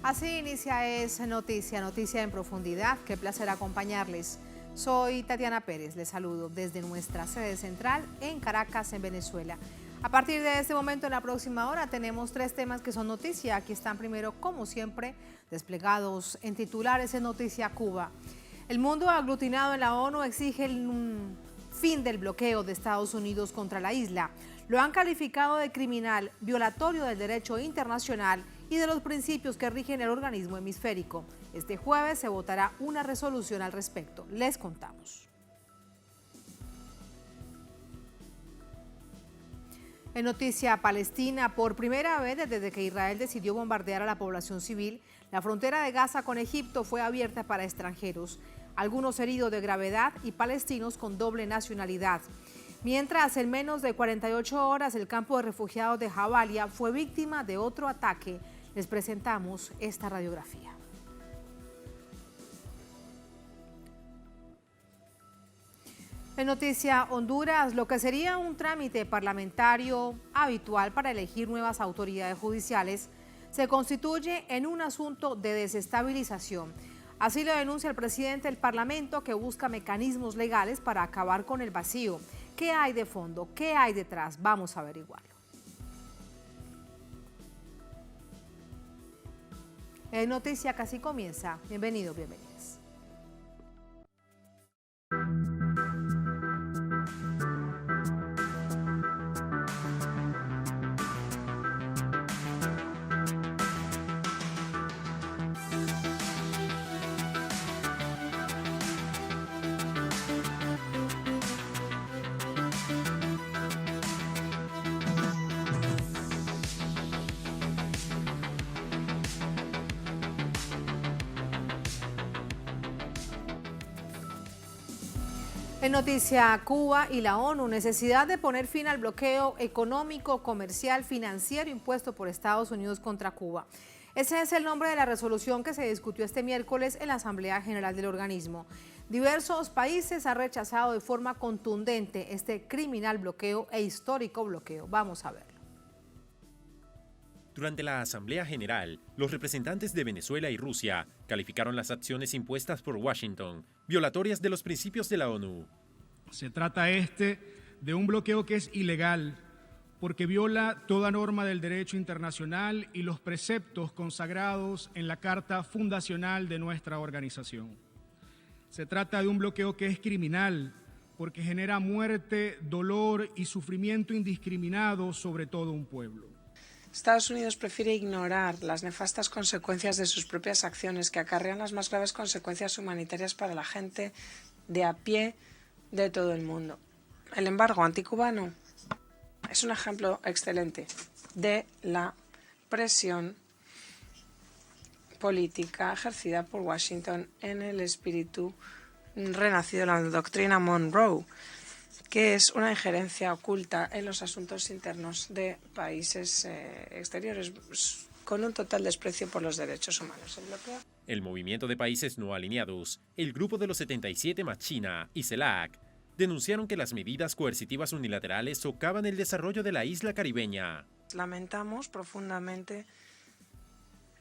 Así inicia Es Noticia, noticia en profundidad. Qué placer acompañarles. Soy Tatiana Pérez, les saludo desde nuestra sede central en Caracas, en Venezuela. A partir de este momento, en la próxima hora, tenemos 3 temas que son noticia. Aquí están primero, como siempre, desplegados en titulares en Noticia Cuba. El mundo aglutinado en la ONU exige un fin del bloqueo de Estados Unidos contra la isla. Lo han calificado de criminal, violatorio del derecho internacional y de los principios que rigen el organismo hemisférico. Este jueves se votará una resolución al respecto. Les contamos. En noticia palestina, por primera vez desde que Israel decidió bombardear a la población civil, la frontera de Gaza con Egipto fue abierta para extranjeros, algunos heridos de gravedad y palestinos con doble nacionalidad. Mientras, en menos de 48 horas, el campo de refugiados de Jabalia fue víctima de otro ataque. Les presentamos esta radiografía. En noticia Honduras, lo que sería un trámite parlamentario habitual para elegir nuevas autoridades judiciales se constituye en un asunto de desestabilización. Así lo denuncia el presidente del Parlamento, que busca mecanismos legales para acabar con el vacío. ¿Qué hay de fondo? ¿Qué hay detrás? Vamos a averiguarlo. En noticia casi comienza. Bienvenidos, bienvenidas. En noticia Cuba y la ONU, necesidad de poner fin al bloqueo económico, comercial, financiero impuesto por Estados Unidos contra Cuba. Ese es el nombre de la resolución que se discutió este miércoles en la Asamblea General del organismo. Diversos países han rechazado de forma contundente este criminal bloqueo e histórico bloqueo. Vamos a verlo. Durante la Asamblea General, los representantes de Venezuela y Rusia calificaron las acciones impuestas por Washington, violatorias de los principios de la ONU. Se trata de un bloqueo que es ilegal, porque viola toda norma del derecho internacional y los preceptos consagrados en la Carta Fundacional de nuestra organización. Se trata de un bloqueo que es criminal, porque genera muerte, dolor y sufrimiento indiscriminado sobre todo un pueblo. Estados Unidos prefiere ignorar las nefastas consecuencias de sus propias acciones, que acarrean las más graves consecuencias humanitarias para la gente de a pie de todo el mundo. El embargo anticubano es un ejemplo excelente de la presión política ejercida por Washington en el espíritu renacido de la doctrina Monroe, que es una injerencia oculta en los asuntos internos de países exteriores, con un total desprecio por los derechos humanos. El movimiento de países no alineados, el Grupo de los 77 más China y CELAC, denunciaron que las medidas coercitivas unilaterales socavan el desarrollo de la isla caribeña. Lamentamos profundamente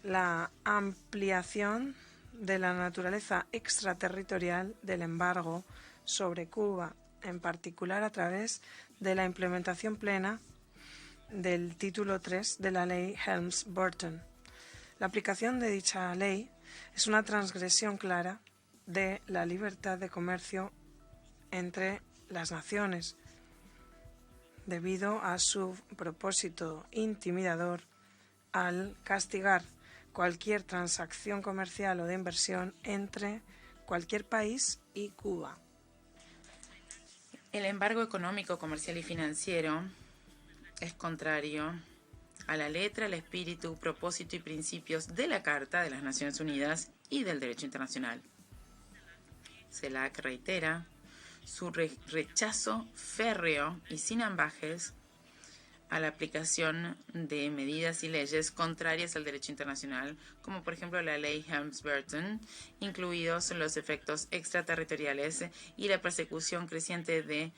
la ampliación de la naturaleza extraterritorial del embargo sobre Cuba, en particular a través de la implementación plena del título 3 de la ley Helms-Burton. La aplicación de dicha ley es una transgresión clara de la libertad de comercio entre las naciones, debido a su propósito intimidador al castigar cualquier transacción comercial o de inversión entre cualquier país y Cuba. El embargo económico, comercial y financiero es contrario a la letra, el espíritu, propósito y principios de la Carta de las Naciones Unidas y del derecho internacional. CELAC reitera su rechazo férreo y sin ambajes a la aplicación de medidas y leyes contrarias al derecho internacional, como por ejemplo la ley Helms-Burton, incluidos los efectos extraterritoriales y la persecución creciente de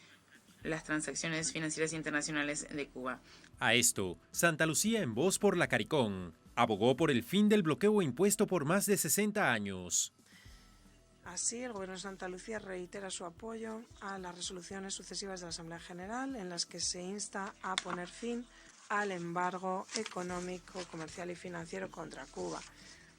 las transacciones financieras internacionales de Cuba. A esto, Santa Lucía en Voz por la CARICOM abogó por el fin del bloqueo impuesto por más de 60 años. Así, el Gobierno de Santa Lucía reitera su apoyo a las resoluciones sucesivas de la Asamblea General en las que se insta a poner fin al embargo económico, comercial y financiero contra Cuba.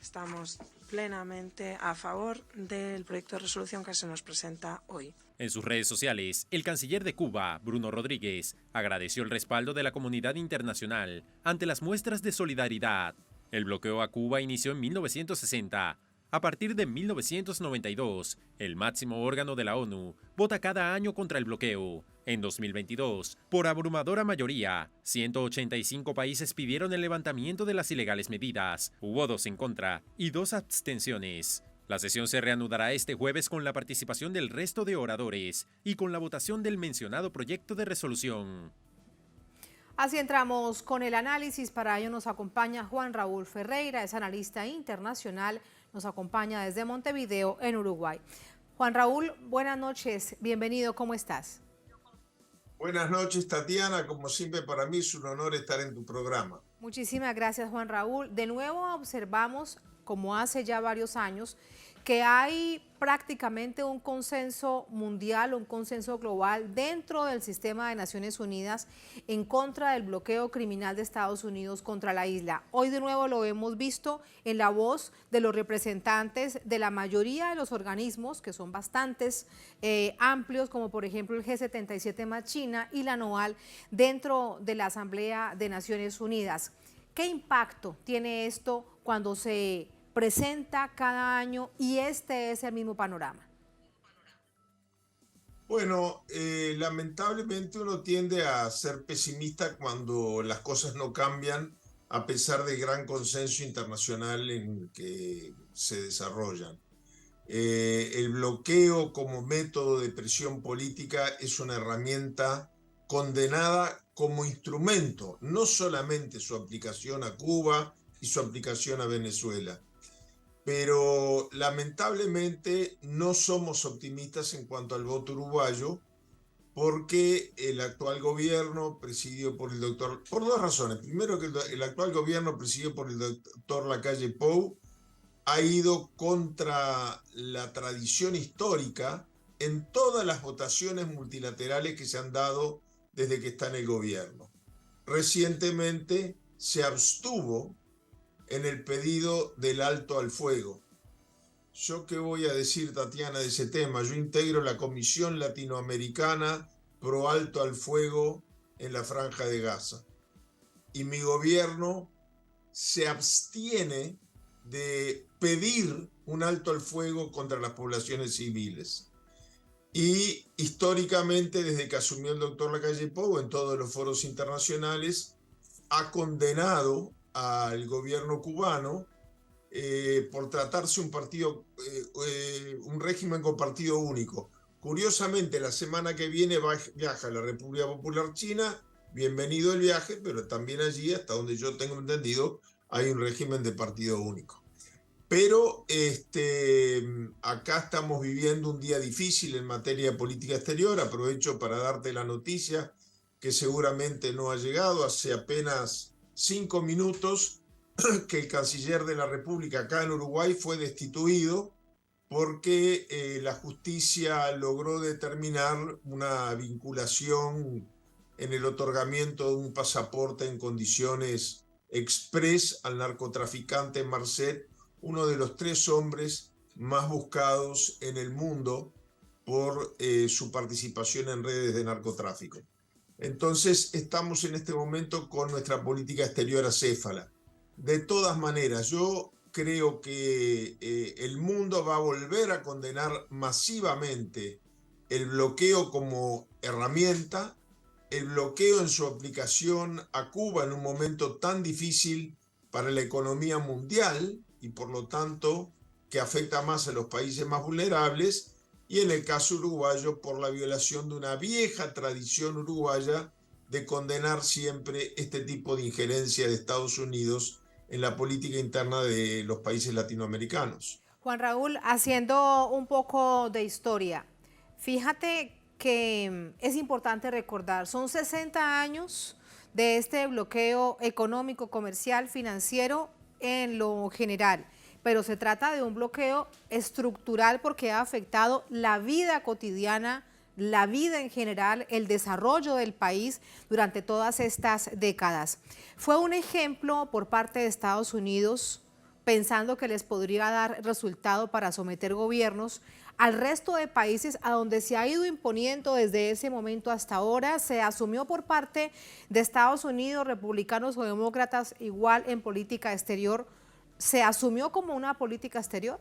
Estamos plenamente a favor del proyecto de resolución que se nos presenta hoy. En sus redes sociales, el canciller de Cuba, Bruno Rodríguez, agradeció el respaldo de la comunidad internacional ante las muestras de solidaridad. El bloqueo a Cuba inició en 1960. A partir de 1992, el máximo órgano de la ONU vota cada año contra el bloqueo. En 2022, por abrumadora mayoría, 185 países pidieron el levantamiento de las ilegales medidas. Hubo 2 en contra y 2 abstenciones. La sesión se reanudará este jueves con la participación del resto de oradores y con la votación del mencionado proyecto de resolución. Así entramos con el análisis. Para ello nos acompaña Juan Raúl Ferreira, es analista internacional, nos acompaña desde Montevideo, en Uruguay. Juan Raúl, buenas noches, bienvenido, ¿cómo estás? Buenas noches, Tatiana, como siempre para mí es un honor estar en tu programa. Muchísimas gracias, Juan Raúl. De nuevo observamos, como hace ya varios años, que hay prácticamente un consenso mundial, un consenso global dentro del sistema de Naciones Unidas en contra del bloqueo criminal de Estados Unidos contra la isla. Hoy de nuevo lo hemos visto en la voz de los representantes de la mayoría de los organismos, que son bastantes amplios, como por ejemplo el G77 más China y la NOAL dentro de la Asamblea de Naciones Unidas. ¿Qué impacto tiene esto cuando se presenta cada año y este es el mismo panorama? Bueno, lamentablemente uno tiende a ser pesimista cuando las cosas no cambian a pesar del gran consenso internacional en que se desarrollan. El bloqueo como método de presión política es una herramienta condenada como instrumento, no solamente su aplicación a Cuba y su aplicación a Venezuela. Pero lamentablemente no somos optimistas en cuanto al voto uruguayo porque el actual gobierno presidido por el doctor, por 2 razones. Primero, que el actual gobierno presidido por el doctor Lacalle Pou ha ido contra la tradición histórica en todas las votaciones multilaterales que se han dado desde que está en el gobierno. Recientemente se abstuvo en el pedido del alto al fuego. ¿Yo qué voy a decir, Tatiana, de ese tema? Yo integro la Comisión Latinoamericana pro alto al fuego en la Franja de Gaza. Y mi gobierno se abstiene de pedir un alto al fuego contra las poblaciones civiles. Y históricamente, desde que asumió el doctor Lacalle Pou en todos los foros internacionales, ha condenado al gobierno cubano por tratarse un régimen con partido único. Curiosamente, la semana que viene viaja a la República Popular China, bienvenido el viaje, pero también allí, hasta donde yo tengo entendido, hay un régimen de partido único. Pero acá estamos viviendo un día difícil en materia de política exterior. Aprovecho para darte la noticia que seguramente no ha llegado. Hace apenas 5 minutos que el canciller de la República acá en Uruguay fue destituido porque la justicia logró determinar una vinculación en el otorgamiento de un pasaporte en condiciones express al narcotraficante Marcet, uno de los 3 hombres más buscados en el mundo por su participación en redes de narcotráfico. Entonces estamos en este momento con nuestra política exterior acéfala. De todas maneras, yo creo que el mundo va a volver a condenar masivamente el bloqueo como herramienta, el bloqueo en su aplicación a Cuba en un momento tan difícil para la economía mundial y por lo tanto que afecta más a los países más vulnerables, y en el caso uruguayo por la violación de una vieja tradición uruguaya de condenar siempre este tipo de injerencia de Estados Unidos en la política interna de los países latinoamericanos. Juan Raúl, haciendo un poco de historia, fíjate que es importante recordar, son 60 años de este bloqueo económico, comercial, financiero en lo general, pero se trata de un bloqueo estructural porque ha afectado la vida cotidiana, la vida en general, el desarrollo del país durante todas estas décadas. Fue un ejemplo por parte de Estados Unidos, pensando que les podría dar resultado para someter gobiernos al resto de países a donde se ha ido imponiendo desde ese momento hasta ahora. Se asumió por parte de Estados Unidos, republicanos o demócratas, igual en política exterior, ¿se asumió como una política exterior?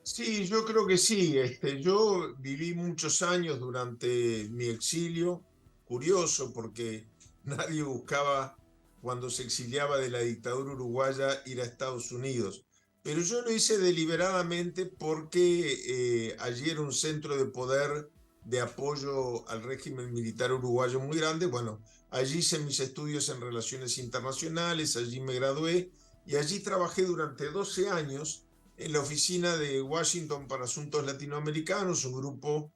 Sí, yo creo que sí. Yo viví muchos años durante mi exilio, curioso porque nadie buscaba cuando se exiliaba de la dictadura uruguaya ir a Estados Unidos. Pero yo lo hice deliberadamente porque allí era un centro de poder de apoyo al régimen militar uruguayo muy grande. Bueno, allí hice mis estudios en relaciones internacionales, allí me gradué y allí trabajé durante 12 años en la oficina de Washington para Asuntos Latinoamericanos, un grupo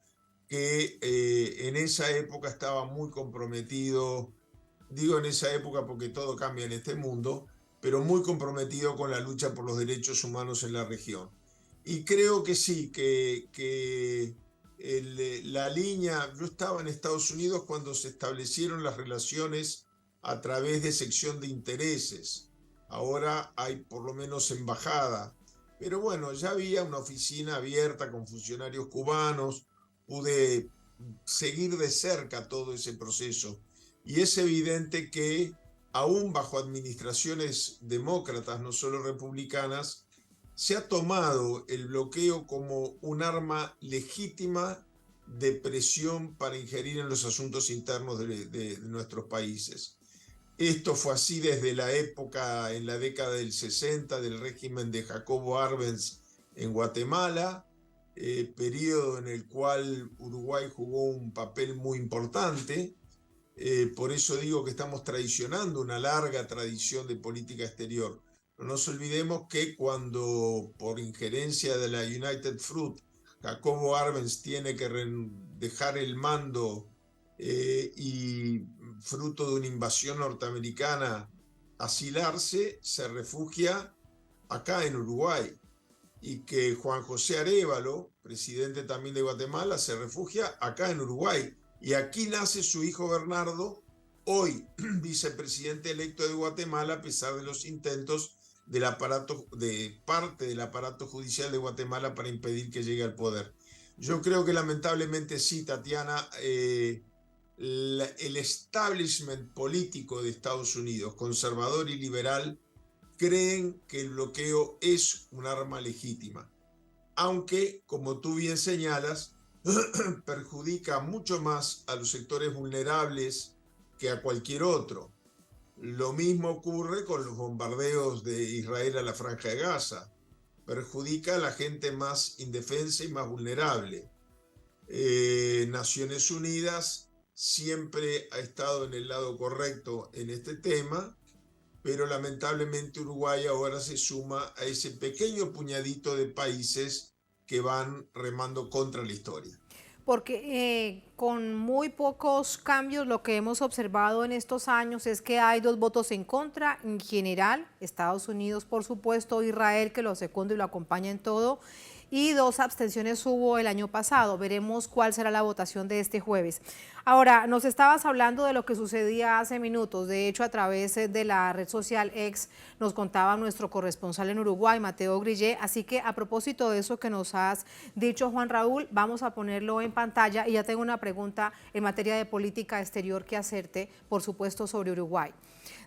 que en esa época estaba muy comprometido, digo en esa época porque todo cambia en este mundo, pero muy comprometido con la lucha por los derechos humanos en la región. Y creo que sí, que la línea, yo estaba en Estados Unidos cuando se establecieron las relaciones a través de sección de intereses. Ahora hay por lo menos embajada, pero bueno, ya había una oficina abierta con funcionarios cubanos, pude seguir de cerca todo ese proceso. Y es evidente que aún bajo administraciones demócratas, no solo republicanas, se ha tomado el bloqueo como un arma legítima de presión para ingerir en los asuntos internos de nuestros países. Esto fue así desde la época, en la década del 60, del régimen de Jacobo Arbenz en Guatemala, periodo en el cual Uruguay jugó un papel muy importante. Por eso digo que estamos traicionando una larga tradición de política exterior. No nos olvidemos que cuando por injerencia de la United Fruit, Jacobo Arbenz tiene que dejar el mando y fruto de una invasión norteamericana asilarse, se refugia acá en Uruguay. Y que Juan José Arévalo, presidente también de Guatemala, se refugia acá en Uruguay. Y aquí nace su hijo Bernardo, hoy vicepresidente electo de Guatemala, a pesar de los intentos de parte del aparato judicial de Guatemala para impedir que llegue al poder. Yo creo que lamentablemente sí, Tatiana, el establishment político de Estados Unidos, conservador y liberal, creen que el bloqueo es un arma legítima, aunque, como tú bien señalas, perjudica mucho más a los sectores vulnerables que a cualquier otro. Lo mismo ocurre con los bombardeos de Israel a la Franja de Gaza. Perjudica a la gente más indefensa y más vulnerable. Naciones Unidas siempre ha estado en el lado correcto en este tema, pero lamentablemente Uruguay ahora se suma a ese pequeño puñadito de países que van remando contra la historia. Porque con muy pocos cambios lo que hemos observado en estos años es que hay 2 votos en contra en general, Estados Unidos por supuesto, Israel que lo secunda y lo acompaña en todo, y 2 abstenciones hubo el año pasado. Veremos cuál será la votación de este jueves. Ahora, nos estabas hablando de lo que sucedía hace minutos. De hecho, a través de la red social X nos contaba nuestro corresponsal en Uruguay, Mateo Grillé. Así que a propósito de eso que nos has dicho, Juan Raúl, vamos a ponerlo en pantalla y ya tengo una pregunta en materia de política exterior que hacerte, por supuesto, sobre Uruguay.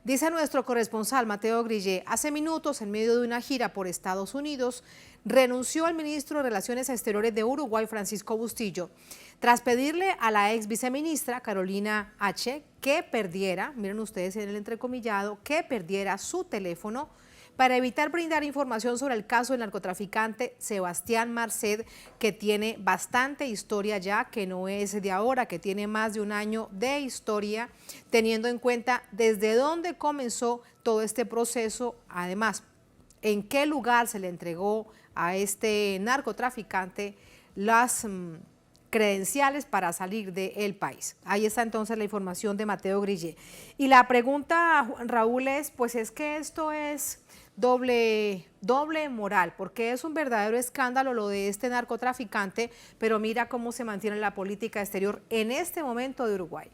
Dice nuestro corresponsal Mateo Grillé, hace minutos, en medio de una gira por Estados Unidos, renunció el ministro de Relaciones Exteriores de Uruguay, Francisco Bustillo, tras pedirle a la ex viceministra Carolina H. que perdiera, miren ustedes en el entrecomillado, que perdiera su teléfono para evitar brindar información sobre el caso del narcotraficante Sebastián Marcet, que tiene bastante historia ya, que no es de ahora, que tiene más de un año de historia, teniendo en cuenta desde dónde comenzó todo este proceso, además, en qué lugar se le entregó a este narcotraficante credenciales para salir del país. Ahí está entonces la información de Mateo Grillé. Y la pregunta, Juan Raúl, pues es que esto es doble moral, porque es un verdadero escándalo lo de este narcotraficante, pero mira cómo se mantiene la política exterior en este momento de Uruguay.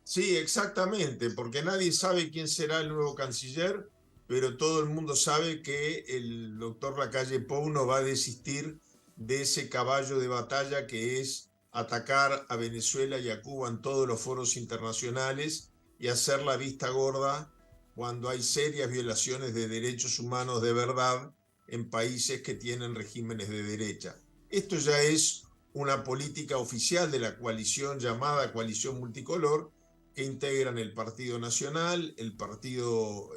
Sí, exactamente, porque nadie sabe quién será el nuevo canciller, pero todo el mundo sabe que el doctor Lacalle Pou no va a desistir de ese caballo de batalla que es atacar a Venezuela y a Cuba en todos los foros internacionales y hacer la vista gorda cuando hay serias violaciones de derechos humanos de verdad en países que tienen regímenes de derecha. Esto ya es una política oficial de la coalición llamada Coalición Multicolor, que integran el Partido Nacional, el Partido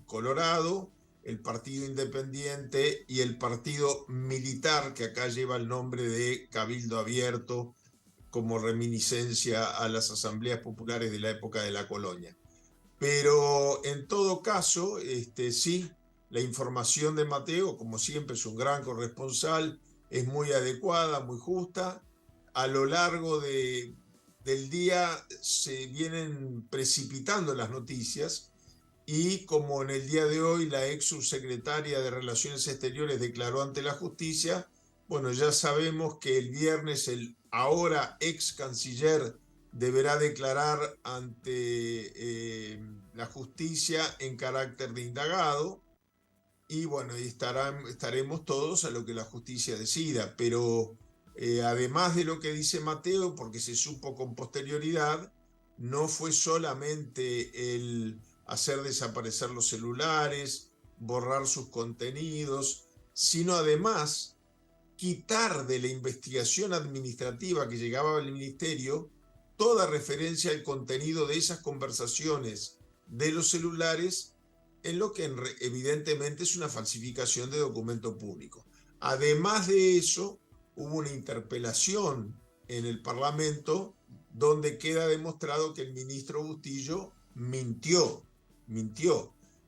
Colorado, el Partido Independiente y el Partido Militar, que acá lleva el nombre de Cabildo Abierto, como reminiscencia a las asambleas populares de la época de la colonia. Pero en todo caso, sí, la información de Mateo, como siempre, es un gran corresponsal, es muy adecuada, muy justa. A lo largo del día se vienen precipitando las noticias y como en el día de hoy la ex subsecretaria de Relaciones Exteriores declaró ante la justicia, bueno, ya sabemos que el viernes el ahora ex canciller deberá declarar ante la justicia en carácter de indagado y bueno, y estaremos todos a lo que la justicia decida, pero además de lo que dice Mateo, porque se supo con posterioridad, no fue solamente el hacer desaparecer los celulares, borrar sus contenidos, sino además quitar de la investigación administrativa que llegaba al ministerio toda referencia al contenido de esas conversaciones de los celulares, en lo que evidentemente es una falsificación de documento público. Además de eso, hubo una interpelación en el Parlamento donde queda demostrado que el ministro Bustillo mintió.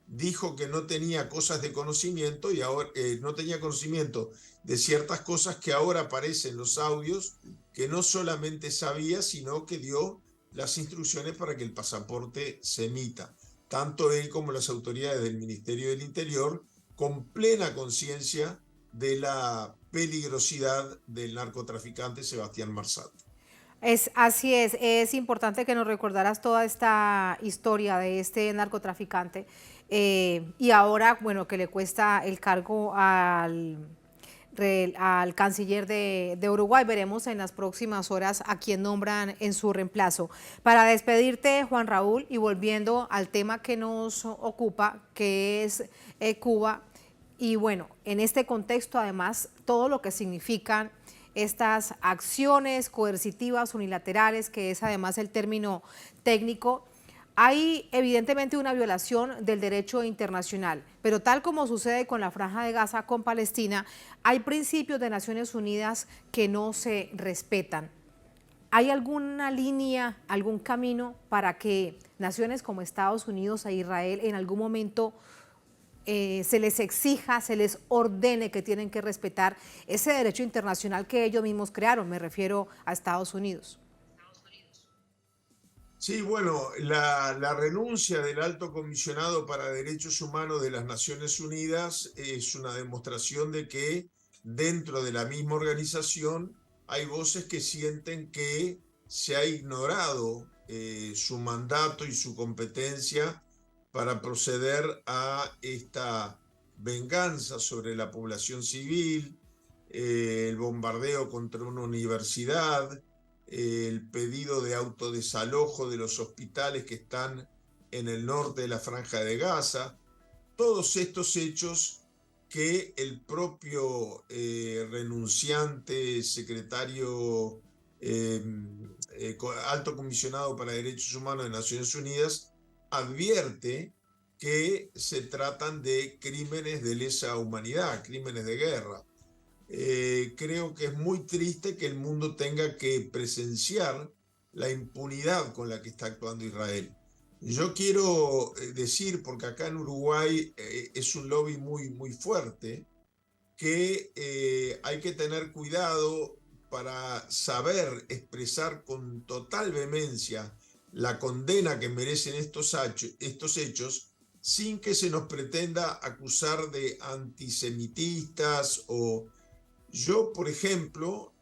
Dijo que no tenía cosas de conocimiento y ahora no tenía conocimiento de ciertas cosas que ahora aparecen en los audios, que no solamente sabía, sino que dio las instrucciones para que el pasaporte se emita. Tanto él como las autoridades del Ministerio del Interior, con plena conciencia de la peligrosidad del narcotraficante Sebastián Marzat. Así es importante que nos recordaras toda esta historia de este narcotraficante y ahora, bueno, que le cuesta el cargo al canciller de Uruguay. Veremos en las próximas horas a quién nombran en su reemplazo. Para despedirte, Juan Raúl, y volviendo al tema que nos ocupa, que es Cuba, y bueno, en este contexto además todo lo que significan estas acciones coercitivas unilaterales, que es además el término técnico, hay evidentemente una violación del derecho internacional, pero tal como sucede con la Franja de Gaza, con Palestina, hay principios de Naciones Unidas que no se respetan. ¿Hay alguna línea, algún camino para que naciones como Estados Unidos e Israel en algún momento se les exija, se les ordene que tienen que respetar ese derecho internacional que ellos mismos crearon? Me refiero a Estados Unidos. Sí, bueno, la renuncia del Alto Comisionado para Derechos Humanos de las Naciones Unidas es una demostración de que dentro de la misma organización hay voces que sienten que se ha ignorado su mandato y su competencia para proceder a esta venganza sobre la población civil, el bombardeo contra una universidad, el pedido de autodesalojo de los hospitales que están en el norte de la Franja de Gaza, todos estos hechos que el propio renunciante secretario alto comisionado para Derechos Humanos de Naciones Unidas advierte que se tratan de crímenes de lesa humanidad, crímenes de guerra. Creo que es muy triste que el mundo tenga que presenciar la impunidad con la que está actuando Israel. Yo quiero decir, porque acá en Uruguay es un lobby muy fuerte, que hay que tener cuidado para saber expresar con total vehemencia la condena que merecen estos hechos, sin que se nos pretenda acusar de antisemitistas o... Yo, por ejemplo,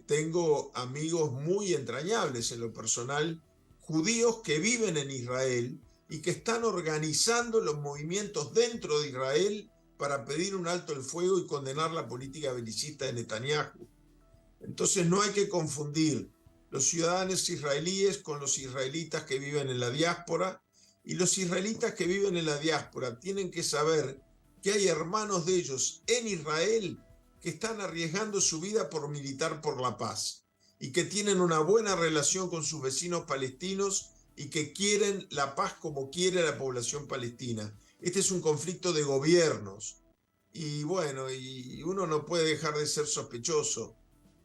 tengo amigos muy entrañables en lo personal, judíos que viven en Israel y que están organizando los movimientos dentro de Israel para pedir un alto el fuego y condenar la política belicista de Netanyahu. Entonces no hay que confundir los ciudadanos israelíes con los israelitas que viven en la diáspora, y los israelitas que viven en la diáspora tienen que saber que hay hermanos de ellos en Israel que están arriesgando su vida por militar por la paz y que tienen una buena relación con sus vecinos palestinos y que quieren la paz como quiere la población palestina. Este es un conflicto de gobiernos y bueno, y uno no puede dejar de ser sospechoso.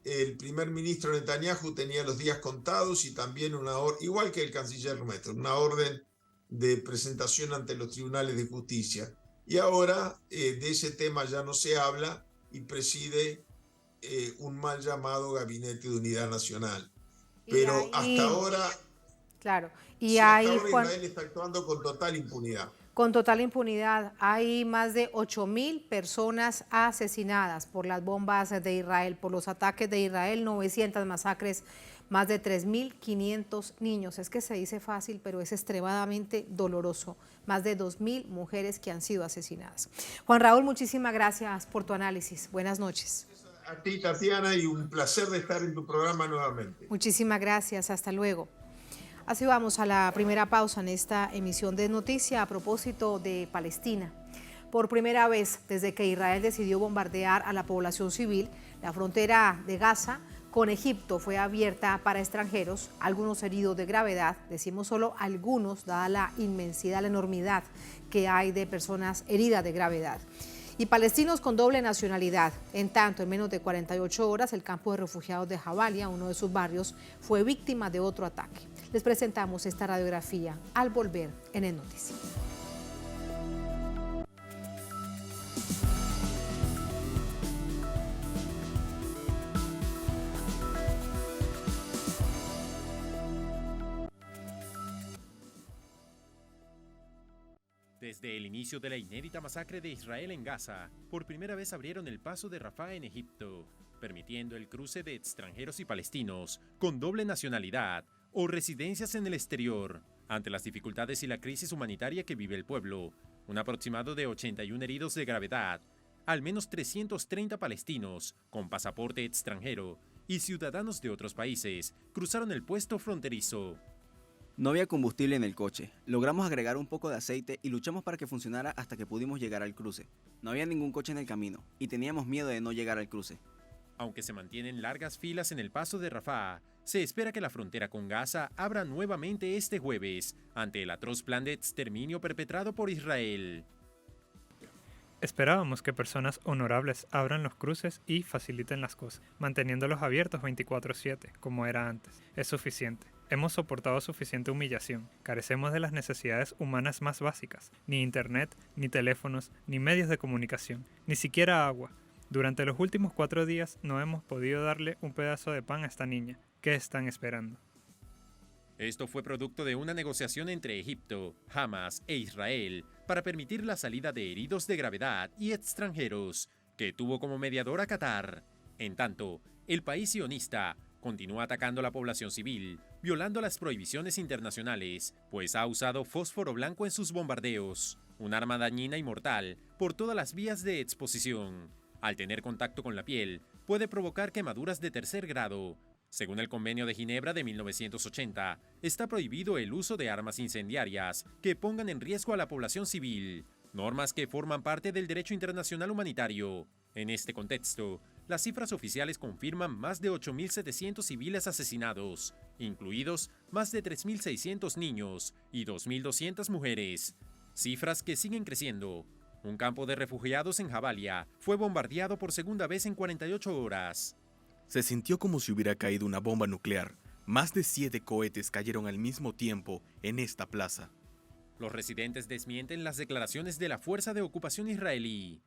El primer ministro Netanyahu tenía los días contados y también igual que el canciller nuestro, una orden de presentación ante los tribunales de justicia. Y ahora de ese tema ya no se habla y preside un mal llamado Gabinete de Unidad Nacional. Pero hasta ahora... Claro, y sí, hay, hasta ahora Juan, Israel está actuando con total impunidad. con total impunidad. Hay más de 8.000 personas asesinadas por las bombas de Israel, por los ataques de Israel, 900 masacres, más de 3.500 niños. Es que se dice fácil, pero es extremadamente doloroso. Más de 2.000 mujeres que han sido asesinadas. Juan Raúl, muchísimas gracias por tu análisis. Buenas noches. A ti, Tatiana, y un placer de estar en tu programa nuevamente. Muchísimas gracias. Hasta luego. Así vamos a la primera pausa en esta emisión de Noticia a propósito de Palestina. Por primera vez desde que Israel decidió bombardear a la población civil, la frontera de Gaza con Egipto fue abierta para extranjeros, algunos heridos de gravedad, decimos solo algunos, dada la inmensidad, la enormidad que hay de personas heridas de gravedad. Y palestinos con doble nacionalidad. En tanto, en menos de 48 horas, el campo de refugiados de Jabalia, uno de sus barrios, fue víctima de otro ataque. Les presentamos esta radiografía al volver en el Noticiero. Desde el inicio de la inédita masacre de Israel en Gaza, por primera vez abrieron el paso de Rafah en Egipto, permitiendo el cruce de extranjeros y palestinos con doble nacionalidad o residencias en el exterior. Ante las dificultades y la crisis humanitaria que vive el pueblo, un aproximado de 81 heridos de gravedad, al menos 330 palestinos con pasaporte extranjero y ciudadanos de otros países cruzaron el puesto fronterizo. No había combustible en el coche. Logramos agregar un poco de aceite y luchamos para que funcionara hasta que pudimos llegar al cruce. No había ningún coche en el camino y teníamos miedo de no llegar al cruce. Aunque se mantienen largas filas en el paso de Rafah, se espera que la frontera con Gaza abra nuevamente este jueves ante el atroz plan de exterminio perpetrado por Israel. Esperábamos que personas honorables abran los cruces y faciliten las cosas, manteniéndolos abiertos 24/7, como era antes. Es suficiente. Hemos soportado suficiente humillación. Carecemos de las necesidades humanas más básicas. Ni internet, ni teléfonos, ni medios de comunicación, ni siquiera agua. Durante los últimos 4 días no hemos podido darle un pedazo de pan a esta niña. ¿Qué están esperando? Esto fue producto de una negociación entre Egipto, Hamas e Israel para permitir la salida de heridos de gravedad y extranjeros, que tuvo como mediador a Qatar. En tanto, el país sionista continúa atacando a la población civil, violando las prohibiciones internacionales, pues ha usado fósforo blanco en sus bombardeos, un arma dañina y mortal por todas las vías de exposición. Al tener contacto con la piel, puede provocar quemaduras de tercer grado. Según el Convenio de Ginebra de 1980, está prohibido el uso de armas incendiarias que pongan en riesgo a la población civil, normas que forman parte del derecho internacional humanitario. En este contexto, las cifras oficiales confirman más de 8.700 civiles asesinados, incluidos más de 3.600 niños y 2.200 mujeres. Cifras que siguen creciendo. Un campo de refugiados en Jabalia fue bombardeado por segunda vez en 48 horas. Se sintió como si hubiera caído una bomba nuclear. Más de 7 cohetes cayeron al mismo tiempo en esta plaza. Los residentes desmienten las declaraciones de la Fuerza de Ocupación israelí.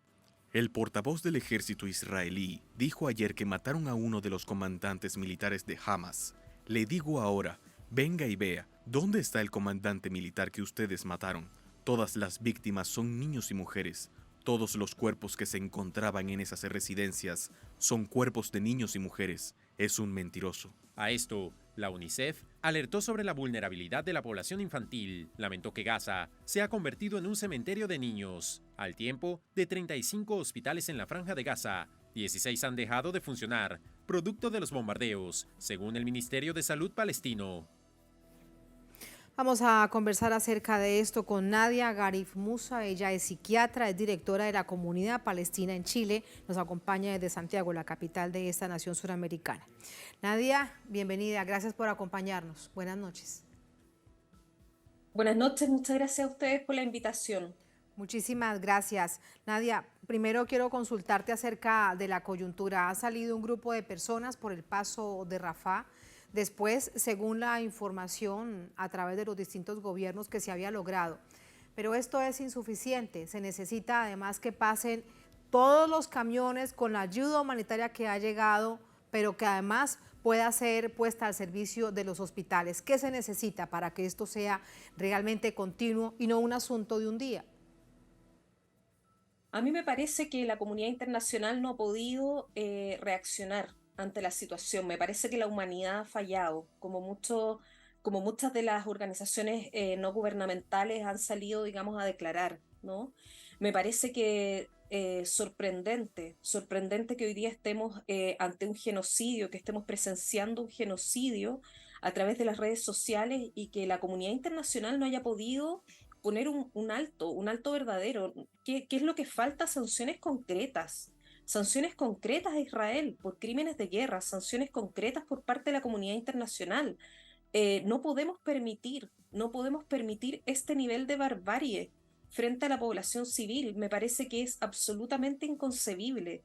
El portavoz del ejército israelí dijo ayer que mataron a uno de los comandantes militares de Hamas. Le digo ahora, venga y vea, ¿dónde está el comandante militar que ustedes mataron? Todas las víctimas son niños y mujeres. Todos los cuerpos que se encontraban en esas residencias son cuerpos de niños y mujeres. Es un mentiroso. A esto, la UNICEF alertó sobre la vulnerabilidad de la población infantil. Lamentó que Gaza se ha convertido en un cementerio de niños. Al tiempo de 35 hospitales en la Franja de Gaza, 16 han dejado de funcionar, producto de los bombardeos, según el Ministerio de Salud palestino. Vamos a conversar acerca de esto con Nadia Garif Musa. Ella es psiquiatra, es directora de la Comunidad Palestina en Chile. Nos acompaña desde Santiago, la capital de esta nación suramericana. Nadia, bienvenida. Gracias por acompañarnos. Buenas noches. Buenas noches. Muchas gracias a ustedes por la invitación. Muchísimas gracias. Nadia, primero quiero consultarte acerca de la coyuntura. Ha salido un grupo de personas por el paso de Rafah. Después, según la información a través de los distintos gobiernos, que se había logrado. Pero esto es insuficiente. Se necesita además que pasen todos los camiones con la ayuda humanitaria que ha llegado, pero que además pueda ser puesta al servicio de los hospitales. ¿Qué se necesita para que esto sea realmente continuo y no un asunto de un día? A mí me parece que la comunidad internacional no ha podido reaccionar ante la situación. Me parece que la humanidad ha fallado, como muchas de las organizaciones no gubernamentales han salido, digamos, a declarar, ¿no? Me parece que sorprendente que hoy día estemos ante un genocidio, que estemos presenciando un genocidio a través de las redes sociales y que la comunidad internacional no haya podido poner un alto verdadero. ¿Qué es lo que falta? Sanciones concretas a Israel por crímenes de guerra, sanciones concretas por parte de la comunidad internacional. No podemos permitir este nivel de barbarie frente a la población civil. Me parece que es absolutamente inconcebible.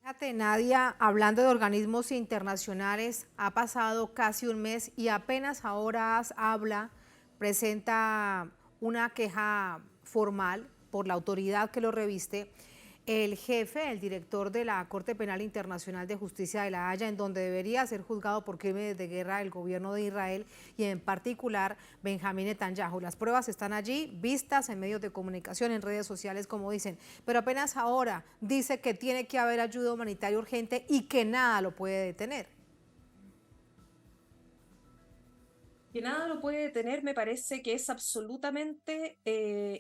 Fíjate, Nadia, hablando de organismos internacionales, ha pasado casi un mes y apenas ahora presenta una queja formal por la autoridad que lo reviste, el jefe, el director de la Corte Penal Internacional de Justicia de La Haya, en donde debería ser juzgado por crímenes de guerra el gobierno de Israel y en particular Benjamín Netanyahu. Las pruebas están allí, vistas en medios de comunicación, en redes sociales, como dicen, pero apenas ahora dice que tiene que haber ayuda humanitaria urgente y que nada lo puede detener. Que nada lo puede detener, me parece que es absolutamente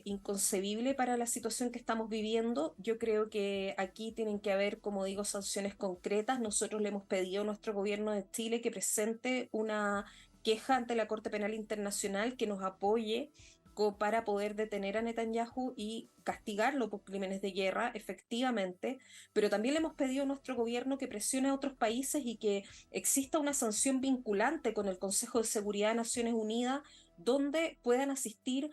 inconcebible para la situación que estamos viviendo. Yo creo que aquí tienen que haber, como digo, sanciones concretas. Nosotros le hemos pedido a nuestro gobierno de Chile que presente una queja ante la Corte Penal Internacional que nos apoye para poder detener a Netanyahu y castigarlo por crímenes de guerra, efectivamente, pero también le hemos pedido a nuestro gobierno que presione a otros países y que exista una sanción vinculante con el Consejo de Seguridad de Naciones Unidas, donde puedan asistir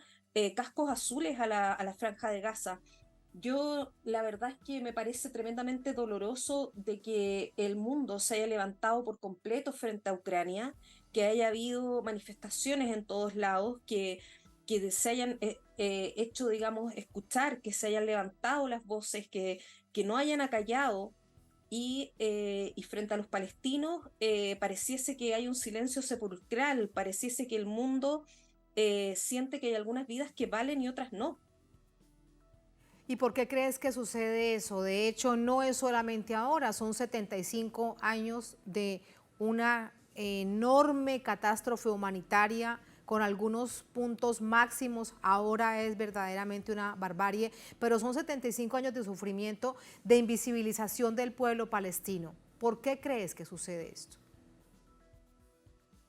cascos azules a la Franja de Gaza. Yo, la verdad es que me parece tremendamente doloroso de que el mundo se haya levantado por completo frente a Ucrania, que haya habido manifestaciones en todos lados, que se hayan hecho, digamos, escuchar, que se hayan levantado las voces, que no hayan acallado, y frente a los palestinos pareciese que hay un silencio sepulcral, pareciese que el mundo siente que hay algunas vidas que valen y otras no. ¿Y por qué crees que sucede eso? De hecho, no es solamente ahora, son 75 años de una enorme catástrofe humanitaria con algunos puntos máximos. Ahora es verdaderamente una barbarie, pero son 75 años de sufrimiento, de invisibilización del pueblo palestino. ¿Por qué crees que sucede esto?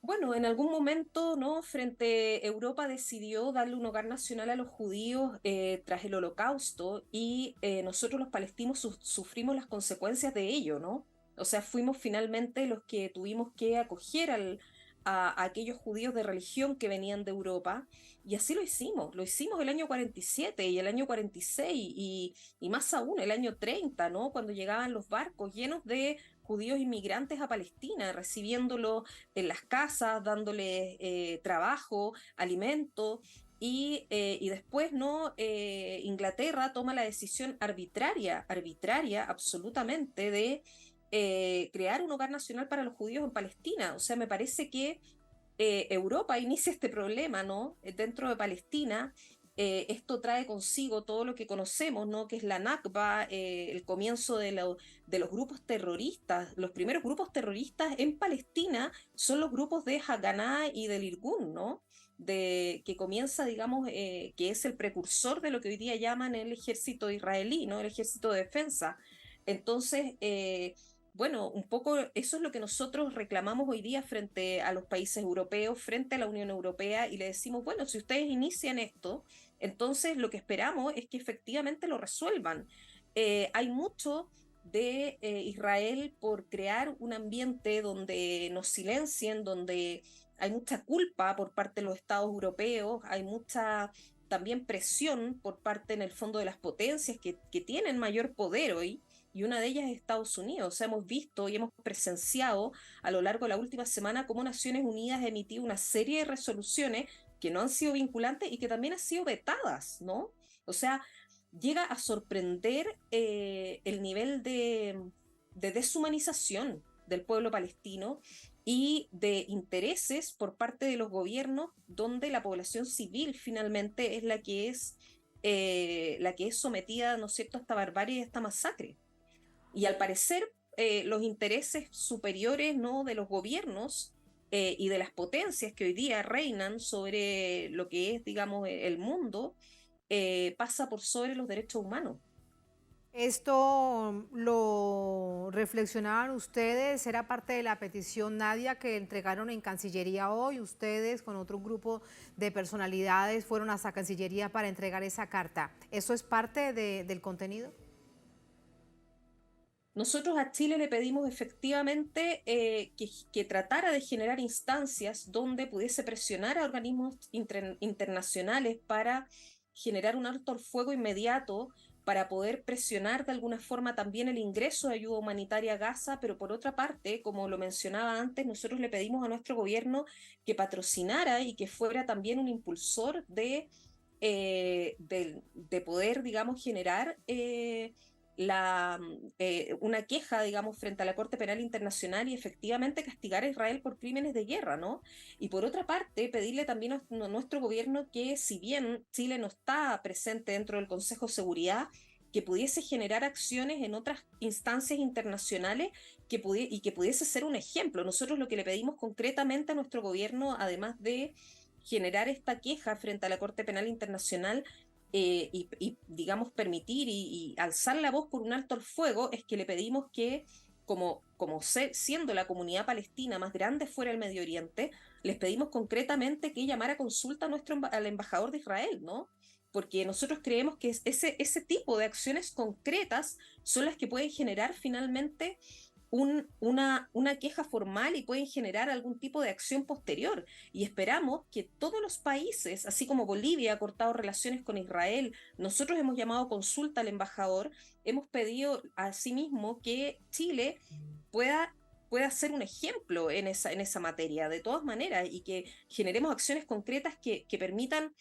Bueno, en algún momento, ¿no? Europa decidió darle un hogar nacional a los judíos tras el Holocausto y nosotros los palestinos sufrimos las consecuencias de ello, ¿no? O sea, fuimos finalmente los que tuvimos que acoger a aquellos judíos de religión que venían de Europa, y así lo hicimos el año 47 y el año 46 y más aún el año 30, ¿no? Cuando llegaban los barcos llenos de judíos inmigrantes a Palestina, recibiéndolos en las casas, dándoles trabajo, alimento, y después no Inglaterra toma la decisión arbitraria absolutamente de crear un hogar nacional para los judíos en Palestina. O sea, me parece que Europa inicia este problema, ¿no? Dentro de Palestina. Esto trae consigo todo lo que conocemos, ¿no? Que es la Nakba, el comienzo de los grupos terroristas. Los primeros grupos terroristas en Palestina son los grupos de Haganah y del Irgun, ¿no? Que comienza, digamos, que es el precursor de lo que hoy día llaman el ejército israelí, ¿no? El ejército de defensa. Entonces, bueno, un poco eso es lo que nosotros reclamamos hoy día frente a los países europeos, frente a la Unión Europea, y le decimos, bueno, si ustedes inician esto, entonces lo que esperamos es que efectivamente lo resuelvan. Hay mucho de Israel por crear un ambiente donde nos silencien, donde hay mucha culpa por parte de los Estados europeos, hay mucha también presión por parte en el fondo de las potencias que tienen mayor poder hoy, y una de ellas es Estados Unidos. O sea, hemos visto y hemos presenciado a lo largo de la última semana cómo Naciones Unidas ha emitido una serie de resoluciones que no han sido vinculantes y que también han sido vetadas, ¿no? O sea, llega a sorprender el nivel de deshumanización del pueblo palestino y de intereses por parte de los gobiernos, donde la población civil finalmente es la que es sometida, ¿no es cierto?, a esta barbarie y a esta masacre. Y al parecer los intereses superiores, ¿no?, de los gobiernos y de las potencias que hoy día reinan sobre lo que es, digamos, el mundo, pasa por sobre los derechos humanos. ¿Esto lo reflexionaban ustedes? ¿Era parte de la petición, Nadia, que entregaron en Cancillería hoy? ¿Ustedes con otro grupo de personalidades fueron hasta Cancillería para entregar esa carta? ¿Eso es parte del contenido? Nosotros a Chile le pedimos efectivamente que tratara de generar instancias donde pudiese presionar a organismos internacionales para generar un alto al fuego inmediato, para poder presionar de alguna forma también el ingreso de ayuda humanitaria a Gaza, pero por otra parte, como lo mencionaba antes, nosotros le pedimos a nuestro gobierno que patrocinara y que fuera también un impulsor de poder, digamos, generar una queja, digamos, frente a la Corte Penal Internacional y efectivamente castigar a Israel por crímenes de guerra, ¿no? Y por otra parte, pedirle también a nuestro gobierno que, si bien Chile no está presente dentro del Consejo de Seguridad, que pudiese generar acciones en otras instancias internacionales y que pudiese ser un ejemplo. Nosotros lo que le pedimos concretamente a nuestro gobierno, además de generar esta queja frente a la Corte Penal Internacional, y digamos permitir y alzar la voz por un alto al fuego, es que le pedimos que siendo la comunidad palestina más grande fuera del Medio Oriente, les pedimos concretamente que llamara a consulta al embajador de Israel, ¿no? Porque nosotros creemos que ese tipo de acciones concretas son las que pueden generar finalmente una queja formal y pueden generar algún tipo de acción posterior. Y esperamos que todos los países, así como Bolivia ha cortado relaciones con Israel, nosotros hemos llamado a consulta al embajador, hemos pedido asimismo que Chile pueda ser un ejemplo en esa materia, de todas maneras, y que generemos acciones concretas que permitan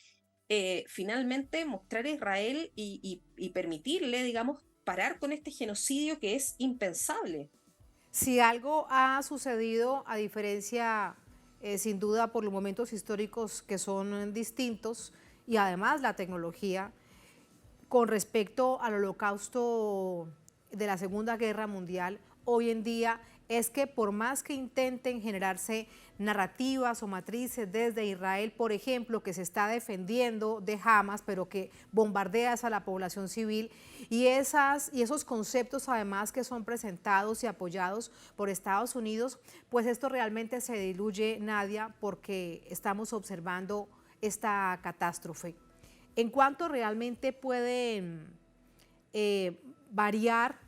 finalmente mostrar a Israel y permitirle, digamos, parar con este genocidio que es impensable. Si algo ha sucedido, a diferencia, sin duda, por los momentos históricos que son distintos y además la tecnología, con respecto al holocausto de la Segunda Guerra Mundial, hoy en día es que por más que intenten generarse narrativas o matrices desde Israel, por ejemplo, que se está defendiendo de Hamas, pero que bombardea a la población civil, y esos conceptos además que son presentados y apoyados por Estados Unidos, pues esto realmente se diluye, Nadia, porque estamos observando esta catástrofe. ¿En cuánto realmente pueden variar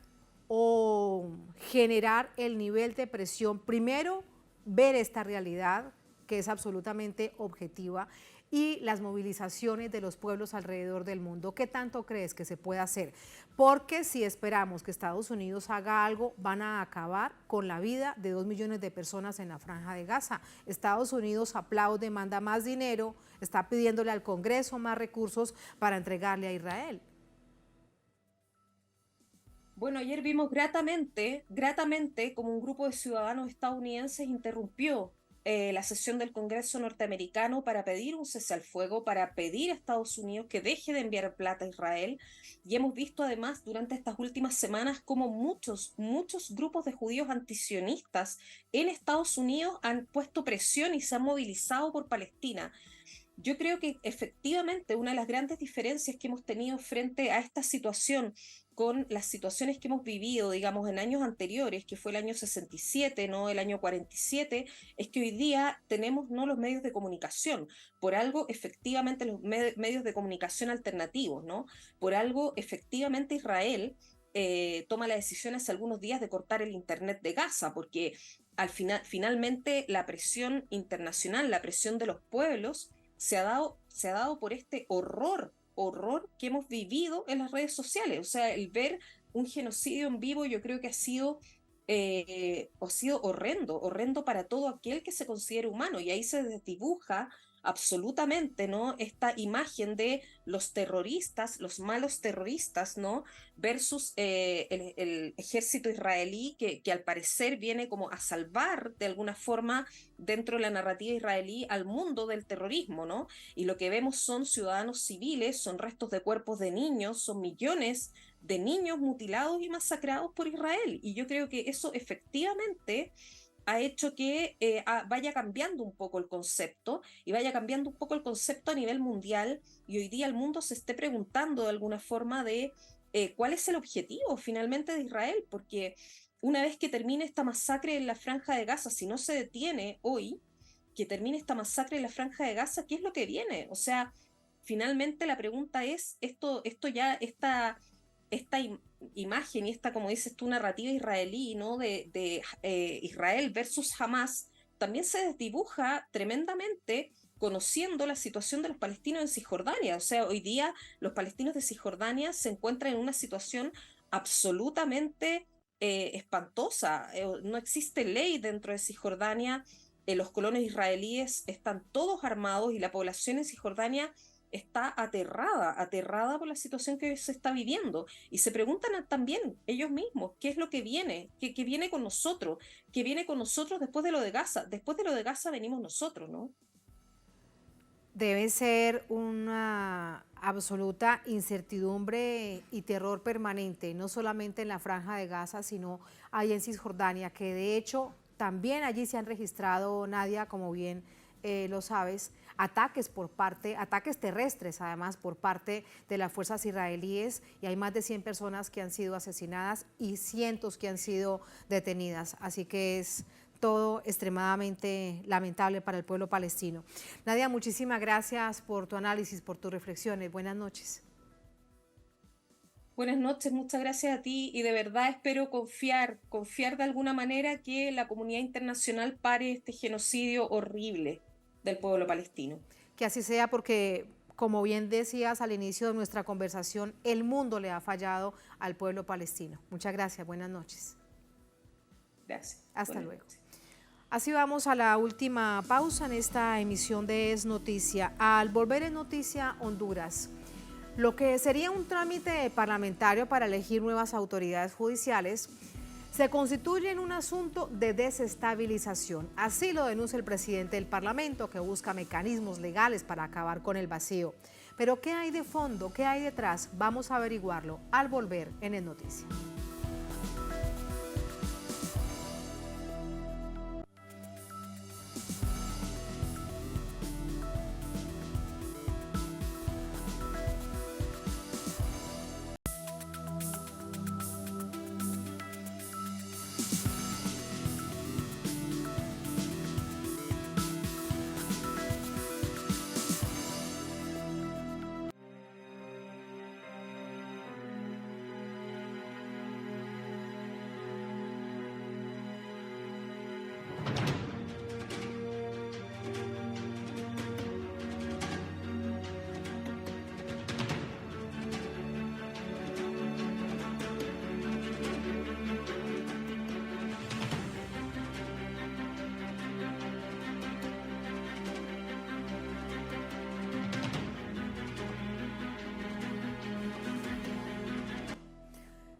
o generar el nivel de presión? Primero, ver esta realidad que es absolutamente objetiva, y las movilizaciones de los pueblos alrededor del mundo. ¿Qué tanto crees que se puede hacer? Porque si esperamos que Estados Unidos haga algo, van a acabar con la vida de 2 millones de personas en la Franja de Gaza. Estados Unidos aplaude, manda más dinero, está pidiéndole al Congreso más recursos para entregarle a Israel. Bueno, ayer vimos gratamente como un grupo de ciudadanos estadounidenses interrumpió la sesión del Congreso norteamericano para pedir un cese al fuego, para pedir a Estados Unidos que deje de enviar plata a Israel. Y hemos visto además durante estas últimas semanas como muchos grupos de judíos antisionistas en Estados Unidos han puesto presión y se han movilizado por Palestina. Yo creo que efectivamente una de las grandes diferencias que hemos tenido frente a esta situación con las situaciones que hemos vivido, digamos, en años anteriores, que fue el año 67, no el año 47, es que hoy día tenemos no los medios de comunicación, por algo efectivamente los medios de comunicación alternativos, ¿no? Por algo efectivamente Israel toma la decisión hace algunos días de cortar el internet de Gaza, porque finalmente la presión internacional, la presión de los pueblos, se ha dado por este horror que hemos vivido en las redes sociales. O sea, el ver un genocidio en vivo yo creo que ha sido horrendo para todo aquel que se considere humano, y ahí se desdibuja absolutamente, ¿no?, esta imagen de los terroristas, los malos terroristas, ¿no?, versus el ejército israelí que al parecer viene como a salvar de alguna forma dentro de la narrativa israelí al mundo del terrorismo, ¿no? Y lo que vemos son ciudadanos civiles, son restos de cuerpos de niños, son millones de niños mutilados y masacrados por Israel. Y yo creo que eso efectivamente ha hecho que vaya cambiando un poco el concepto, y vaya cambiando un poco el concepto a nivel mundial, y hoy día el mundo se esté preguntando de alguna forma de cuál es el objetivo finalmente de Israel, porque una vez que termine esta masacre en la Franja de Gaza, si no se detiene hoy, que termine esta masacre en la Franja de Gaza, ¿qué es lo que viene? O sea, finalmente la pregunta es, esta imagen y esta, como dices tú, narrativa israelí, ¿no?, de Israel versus Hamas, también se desdibuja tremendamente conociendo la situación de los palestinos en Cisjordania. O sea, hoy día los palestinos de Cisjordania se encuentran en una situación absolutamente espantosa. No existe ley dentro de Cisjordania, los colonos israelíes están todos armados y la población en Cisjordania está aterrada por la situación que se está viviendo, y se preguntan también ellos mismos qué es lo que viene, qué viene con nosotros, qué viene con nosotros después de lo de Gaza. Después de lo de Gaza venimos nosotros, ¿no? Debe ser una absoluta incertidumbre y terror permanente, no solamente en la Franja de Gaza, sino ahí en Cisjordania, que de hecho también allí se han registrado, Nadia, como bien lo sabes, ataques terrestres, además, por parte de las fuerzas israelíes, y hay más de 100 personas que han sido asesinadas y cientos que han sido detenidas. Así que es todo extremadamente lamentable para el pueblo palestino. Nadia, muchísimas gracias por tu análisis, por tus reflexiones. Buenas noches. Buenas noches, muchas gracias a ti, y de verdad espero confiar de alguna manera que la comunidad internacional pare este genocidio horrible del pueblo palestino. Que así sea, porque como bien decías al inicio de nuestra conversación, el mundo le ha fallado al pueblo palestino. Muchas gracias, buenas noches. Gracias. Hasta luego. Así vamos a la última pausa en esta emisión de Es Noticia. Al volver en Noticia Honduras, lo que sería un trámite parlamentario para elegir nuevas autoridades judiciales se constituye en un asunto de desestabilización. Así lo denuncia el presidente del Parlamento, que busca mecanismos legales para acabar con el vacío. Pero ¿qué hay de fondo? ¿Qué hay detrás? Vamos a averiguarlo al volver en Es Noticia.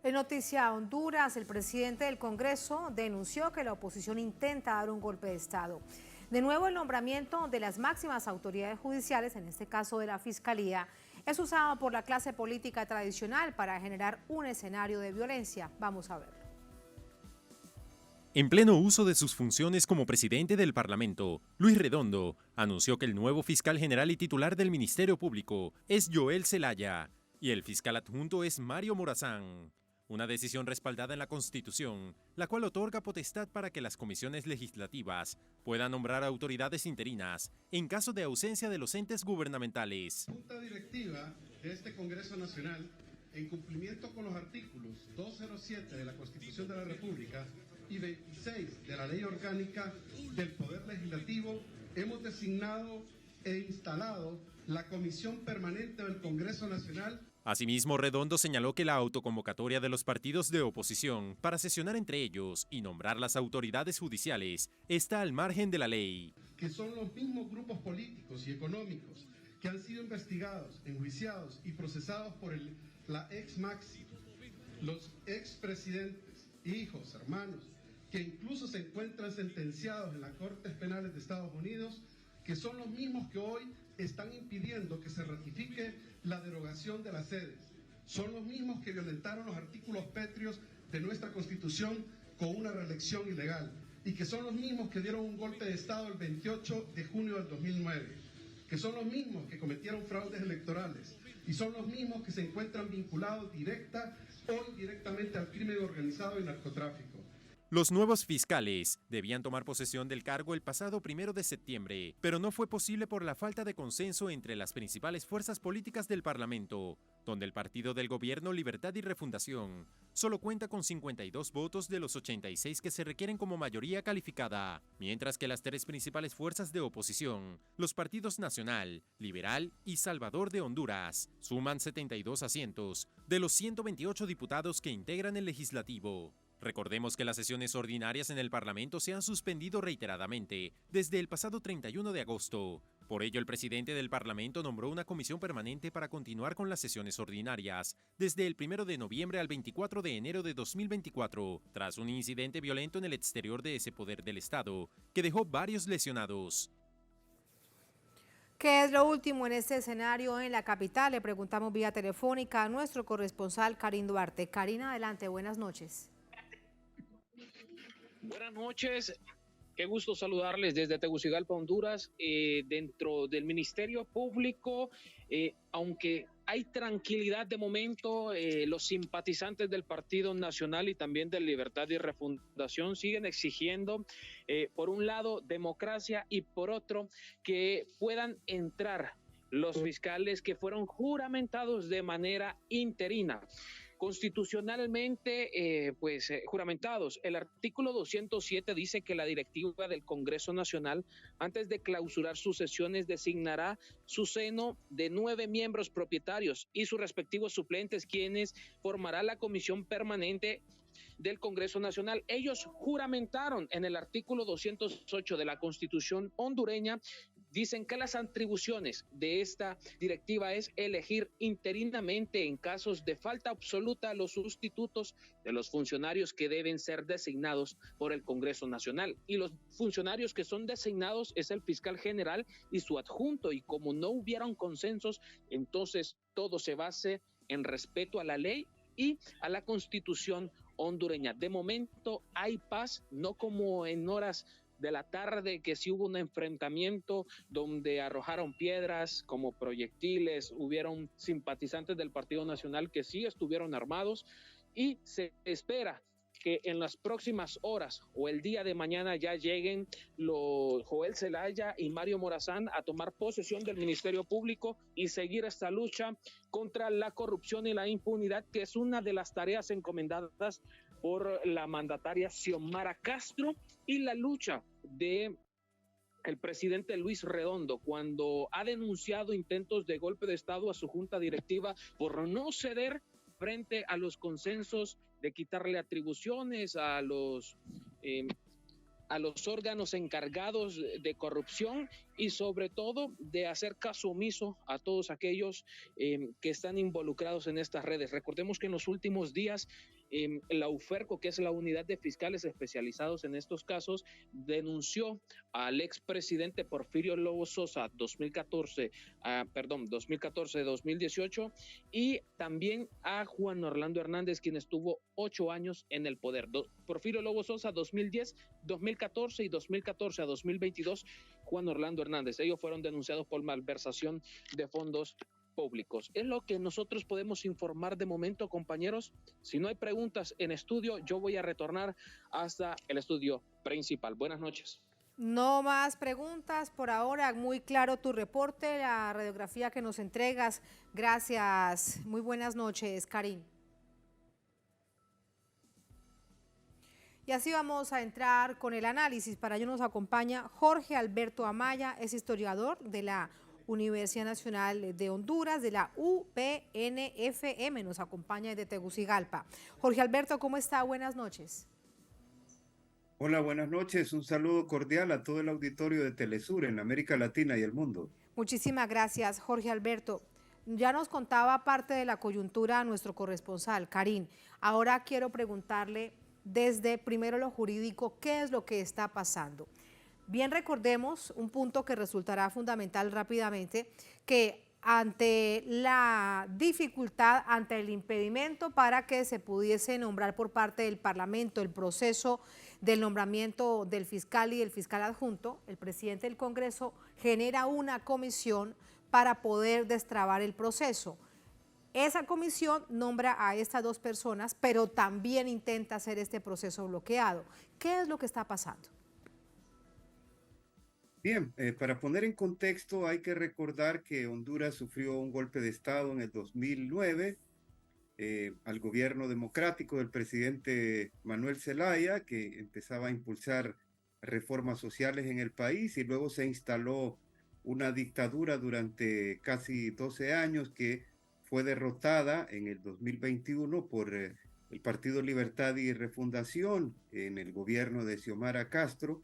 En Noticia Honduras, el presidente del Congreso denunció que la oposición intenta dar un golpe de Estado. De nuevo, el nombramiento de las máximas autoridades judiciales, en este caso de la Fiscalía, es usado por la clase política tradicional para generar un escenario de violencia. Vamos a verlo. En pleno uso de sus funciones como presidente del Parlamento, Luis Redondo anunció que el nuevo fiscal general y titular del Ministerio Público es Joel Zelaya y el fiscal adjunto es Mario Morazán. Una decisión respaldada en la Constitución, la cual otorga potestad para que las comisiones legislativas puedan nombrar autoridades interinas en caso de ausencia de los entes gubernamentales. La Junta Directiva de este Congreso Nacional, en cumplimiento con los artículos 207 de la Constitución de la República y 26 de la Ley Orgánica del Poder Legislativo, hemos designado e instalado la Comisión Permanente del Congreso Nacional. Asimismo, Redondo señaló que la autoconvocatoria de los partidos de oposición para sesionar entre ellos y nombrar las autoridades judiciales está al margen de la ley. Que son los mismos grupos políticos y económicos que han sido investigados, enjuiciados y procesados por la ex-Maxi, los expresidentes, hijos, hermanos, que incluso se encuentran sentenciados en las Cortes Penales de Estados Unidos, que son los mismos que hoy están impidiendo que se ratifique la derogación de las sedes. Son los mismos que violentaron los artículos pétreos de nuestra Constitución con una reelección ilegal y que son los mismos que dieron un golpe de Estado el 28 de junio del 2009, que son los mismos que cometieron fraudes electorales y son los mismos que se encuentran vinculados directa o indirectamente al crimen organizado y narcotráfico. Los nuevos fiscales debían tomar posesión del cargo el pasado 1 de septiembre, pero no fue posible por la falta de consenso entre las principales fuerzas políticas del Parlamento, donde el partido del gobierno Libertad y Refundación solo cuenta con 52 votos de los 86 que se requieren como mayoría calificada, mientras que las tres principales fuerzas de oposición, los partidos Nacional, Liberal y Salvador de Honduras, suman 72 asientos de los 128 diputados que integran el legislativo. Recordemos que las sesiones ordinarias en el Parlamento se han suspendido reiteradamente desde el pasado 31 de agosto. Por ello, el presidente del Parlamento nombró una comisión permanente para continuar con las sesiones ordinarias desde el 1 de noviembre al 24 de enero de 2024, tras un incidente violento en el exterior de ese poder del Estado, que dejó varios lesionados. ¿Qué es lo último en este escenario en la capital? Le preguntamos vía telefónica a nuestro corresponsal Karin Duarte. Karina, adelante, buenas noches. Buenas noches, qué gusto saludarles desde Tegucigalpa, Honduras. Dentro del Ministerio Público, aunque hay tranquilidad de momento, los simpatizantes del Partido Nacional y también de Libertad y Refundación siguen exigiendo, por un lado, democracia y por otro, que puedan entrar los fiscales que fueron juramentados de manera interina. Constitucionalmente, juramentados. El artículo 207 dice que la directiva del Congreso Nacional, antes de clausurar sus sesiones, designará su seno de 9 miembros propietarios y sus respectivos suplentes, quienes formará la comisión permanente del Congreso Nacional. Ellos juramentaron en el artículo 208 de la Constitución hondureña. Dicen que las atribuciones de esta directiva es elegir interinamente en casos de falta absoluta a los sustitutos de los funcionarios que deben ser designados por el Congreso Nacional. Y los funcionarios que son designados es el fiscal general y su adjunto. Y como no hubieron consensos, entonces todo se base en respeto a la ley y a la Constitución hondureña. De momento hay paz, no como en horas de la tarde, que sí hubo un enfrentamiento donde arrojaron piedras como proyectiles, hubieron simpatizantes del Partido Nacional que sí estuvieron armados, y se espera que en las próximas horas o el día de mañana ya lleguen los Joel Zelaya y Mario Morazán a tomar posesión del Ministerio Público y seguir esta lucha contra la corrupción y la impunidad, que es una de las tareas encomendadas por la mandataria Xiomara Castro, y la lucha de el presidente Luis Redondo, cuando ha denunciado intentos de golpe de Estado a su junta directiva por no ceder frente a los consensos de quitarle atribuciones a los a los órganos encargados de corrupción y sobre todo de hacer caso omiso a todos aquellos que están involucrados en estas redes. Recordemos que en los últimos días la UFERCO, que es la unidad de fiscales especializados en estos casos, denunció al expresidente Porfirio Lobo Sosa 2014-2018 y también a Juan Orlando Hernández, quien estuvo 8 años en el poder. Porfirio Lobo Sosa 2010, 2014 y 2014 a 2022 Juan Orlando Hernández. Ellos fueron denunciados por malversación de fondos públicos. Es lo que nosotros podemos informar de momento, compañeros. Si no hay preguntas en estudio, yo voy a retornar hasta el estudio principal. Buenas noches. No más preguntas por ahora. Muy claro tu reporte, la radiografía que nos entregas. Gracias. Muy buenas noches, Karim. Y así vamos a entrar con el análisis. Para ello nos acompaña Jorge Alberto Amaya, es historiador de la Universidad Nacional de Honduras, de la UPNFM, nos acompaña desde Tegucigalpa. Jorge Alberto, ¿cómo está? Buenas noches. Hola, buenas noches. Un saludo cordial a todo el auditorio de Telesur en América Latina y el mundo. Muchísimas gracias, Jorge Alberto. Ya nos contaba parte de la coyuntura a nuestro corresponsal, Karim. Ahora quiero preguntarle desde primero lo jurídico, ¿qué es lo que está pasando? Bien, recordemos un punto que resultará fundamental rápidamente, que ante la dificultad, ante el impedimento para que se pudiese nombrar por parte del Parlamento el proceso del nombramiento del fiscal y del fiscal adjunto, el presidente del Congreso genera una comisión para poder destrabar el proceso. Esa comisión nombra a estas dos personas, pero también intenta hacer este proceso bloqueado. ¿Qué es lo que está pasando? Bien, para poner en contexto hay que recordar que Honduras sufrió un golpe de Estado en el 2009 al gobierno democrático del presidente Manuel Zelaya, que empezaba a impulsar reformas sociales en el país, y luego se instaló una dictadura durante casi 12 años que fue derrotada en el 2021 por el Partido Libertad y Refundación en el gobierno de Xiomara Castro,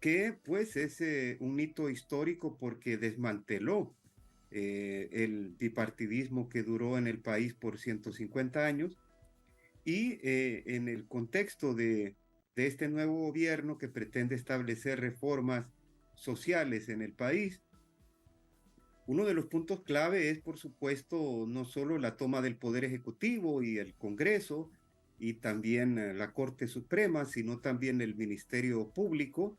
que pues es un hito histórico porque desmanteló el bipartidismo que duró en el país por 150 años y en el contexto de este nuevo gobierno que pretende establecer reformas sociales en el país, uno de los puntos clave es, por supuesto, no solo la toma del Poder Ejecutivo y el Congreso y también la Corte Suprema, sino también el Ministerio Público,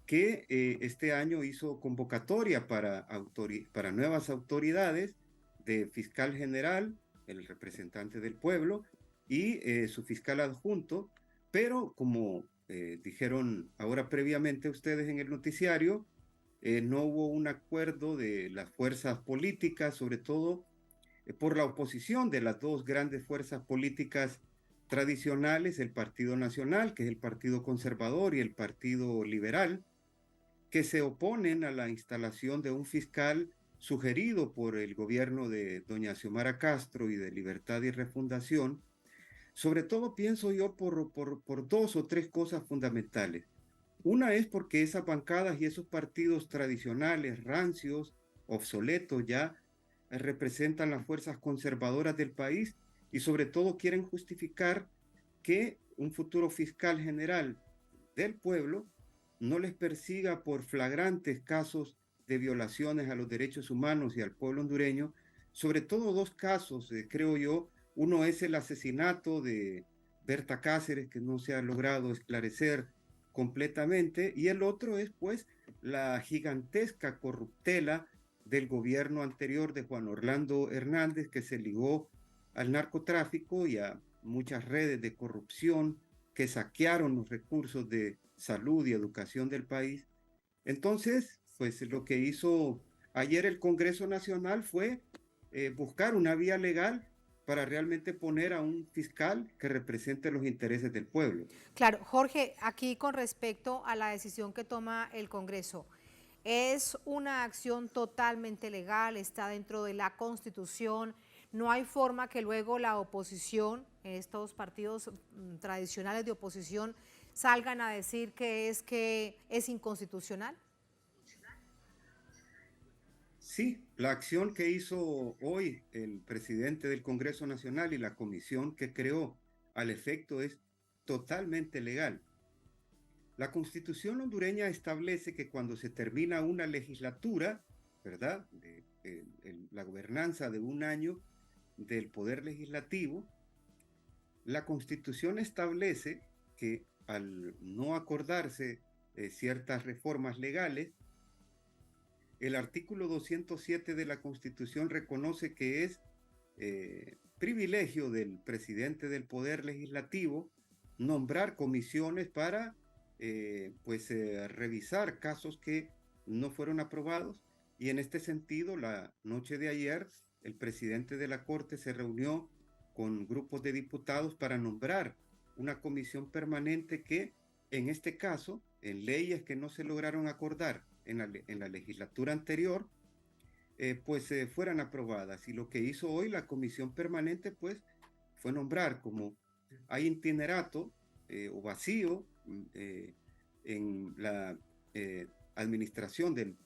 que este año hizo convocatoria para nuevas autoridades de fiscal general, el representante del pueblo, y su fiscal adjunto, pero como dijeron ahora previamente ustedes en el noticiario, no hubo un acuerdo de las fuerzas políticas, sobre todo por la oposición de las dos grandes fuerzas políticas tradicionales, el Partido Nacional, que es el Partido Conservador, y el Partido Liberal, que se oponen a la instalación de un fiscal sugerido por el gobierno de doña Xiomara Castro y de Libertad y Refundación, sobre todo pienso yo por dos o tres cosas fundamentales. Una es porque esas bancadas y esos partidos tradicionales, rancios, obsoletos ya, representan las fuerzas conservadoras del país y sobre todo quieren justificar que un futuro fiscal general del pueblo no les persiga por flagrantes casos de violaciones a los derechos humanos y al pueblo hondureño, sobre todo dos casos, creo yo. Uno es el asesinato de Berta Cáceres, que no se ha logrado esclarecer completamente, y el otro es pues la gigantesca corruptela del gobierno anterior de Juan Orlando Hernández, que se ligó al narcotráfico y a muchas redes de corrupción que saquearon los recursos de salud y educación del país. Entonces, pues lo que hizo ayer el Congreso Nacional fue buscar una vía legal para realmente poner a un fiscal que represente los intereses del pueblo. Claro, Jorge, aquí con respecto a la decisión que toma el Congreso, es una acción totalmente legal, está dentro de la Constitución, no hay forma que luego la oposición, estos partidos tradicionales de oposición, salgan a decir que es inconstitucional? Sí, la acción que hizo hoy el presidente del Congreso Nacional y la comisión que creó al efecto es totalmente legal. La Constitución hondureña establece que cuando se termina una legislatura, ¿verdad?, la gobernanza de un año del Poder Legislativo, la Constitución establece que al no acordarse ciertas reformas legales, el artículo 207 de la Constitución reconoce que es privilegio del presidente del Poder Legislativo nombrar comisiones para revisar casos que no fueron aprobados. Y en este sentido, la noche de ayer, el presidente de la Corte se reunió con grupos de diputados para nombrar una comisión permanente que, en este caso, en leyes que no se lograron acordar en la legislatura anterior, fueran aprobadas. Y lo que hizo hoy la comisión permanente, pues, fue nombrar, como hay itinerato o vacío en la administración del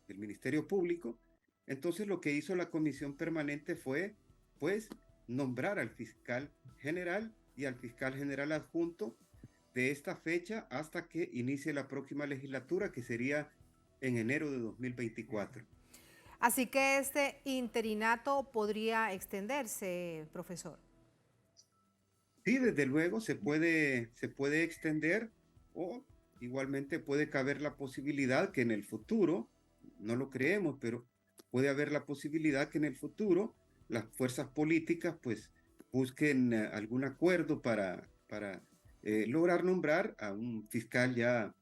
Ministerio Público, entonces lo que hizo la comisión permanente fue, pues, nombrar al fiscal general y al fiscal general adjunto de esta fecha hasta que inicie la próxima legislatura, que sería en enero de 2024. Así que este interinato podría extenderse, profesor. Sí, desde luego se puede extender, o igualmente puede caber la posibilidad que en el futuro, no lo creemos, pero puede haber la posibilidad que en el futuro las fuerzas políticas pues busquen algún acuerdo para lograr nombrar a un fiscal ya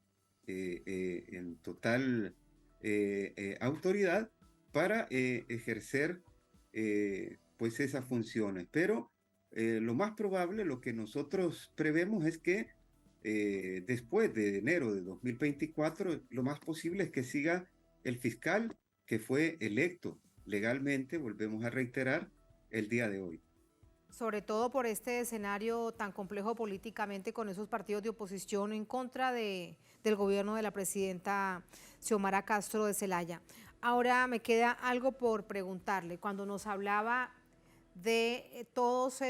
en total autoridad para ejercer pues esas funciones. Pero lo más probable, lo que nosotros prevemos es que después de enero de 2024, lo más posible es que siga el fiscal que fue electo legalmente, volvemos a reiterar, el día de hoy. Sobre todo por este escenario tan complejo políticamente, con esos partidos de oposición en contra del gobierno de la presidenta Xiomara Castro de Zelaya. Ahora me queda algo por preguntarle. Cuando nos hablaba de todas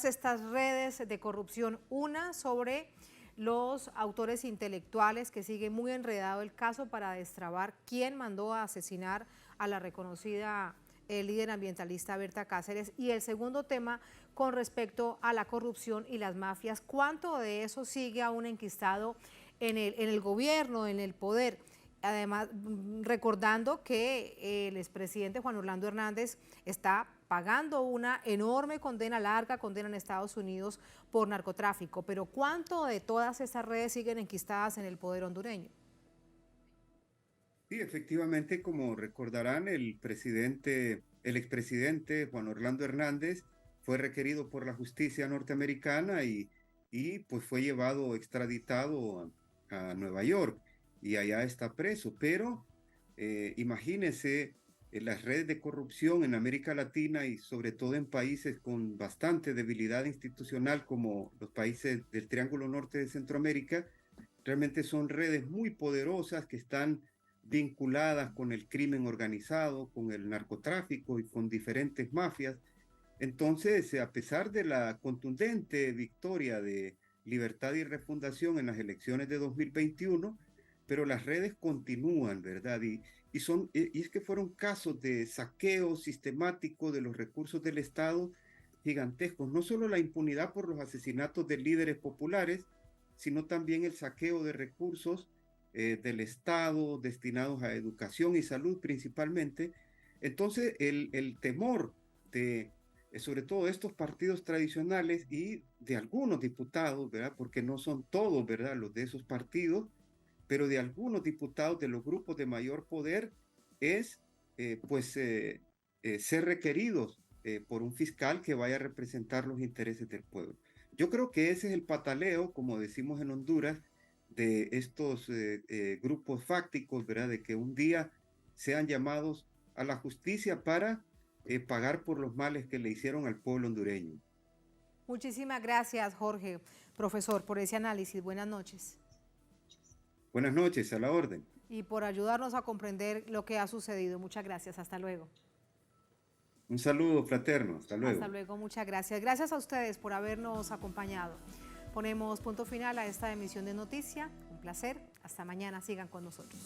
estas redes de corrupción, una sobre los autores intelectuales, que sigue muy enredado el caso para destrabar quién mandó a asesinar a la reconocida líder ambientalista Berta Cáceres, y el segundo tema con respecto a la corrupción y las mafias. ¿Cuánto de eso sigue aún enquistado en el gobierno, en el poder? Además, recordando que el expresidente Juan Orlando Hernández está pagando una enorme condena, larga condena en Estados Unidos por narcotráfico, pero ¿cuánto de todas esas redes siguen enquistadas en el poder hondureño? Sí, efectivamente, como recordarán, el expresidente Juan Orlando Hernández fue requerido por la justicia norteamericana y pues fue llevado extraditado a Nueva York, y allá está preso. Pero imagínense las redes de corrupción en América Latina y sobre todo en países con bastante debilidad institucional como los países del Triángulo Norte de Centroamérica. Realmente son redes muy poderosas que están vinculadas con el crimen organizado, con el narcotráfico y con diferentes mafias. Entonces, a pesar de la contundente victoria de Libertad y Refundación en las elecciones de 2021, pero las redes continúan, ¿verdad? Y es que fueron casos de saqueo sistemático de los recursos del Estado gigantescos. No solo la impunidad por los asesinatos de líderes populares, sino también el saqueo de recursos del Estado destinados a educación y salud principalmente. Entonces, el temor de, sobre todo, estos partidos tradicionales y de algunos diputados, ¿verdad? Porque no son todos, ¿verdad?, los de esos partidos, pero de algunos diputados de los grupos de mayor poder, es ser requeridos por un fiscal que vaya a representar los intereses del pueblo. Yo creo que ese es el pataleo, como decimos en Honduras, de estos grupos fácticos, ¿verdad?, de que un día sean llamados a la justicia para pagar por los males que le hicieron al pueblo hondureño. Muchísimas gracias, Jorge, profesor, por ese análisis. Buenas noches. Buenas noches, a la orden. Y por ayudarnos a comprender lo que ha sucedido. Muchas gracias. Hasta luego. Un saludo fraterno. Hasta luego. Hasta luego. Muchas gracias. Gracias a ustedes por habernos acompañado. Ponemos punto final a esta emisión de Noticia. Un placer. Hasta mañana. Sigan con nosotros.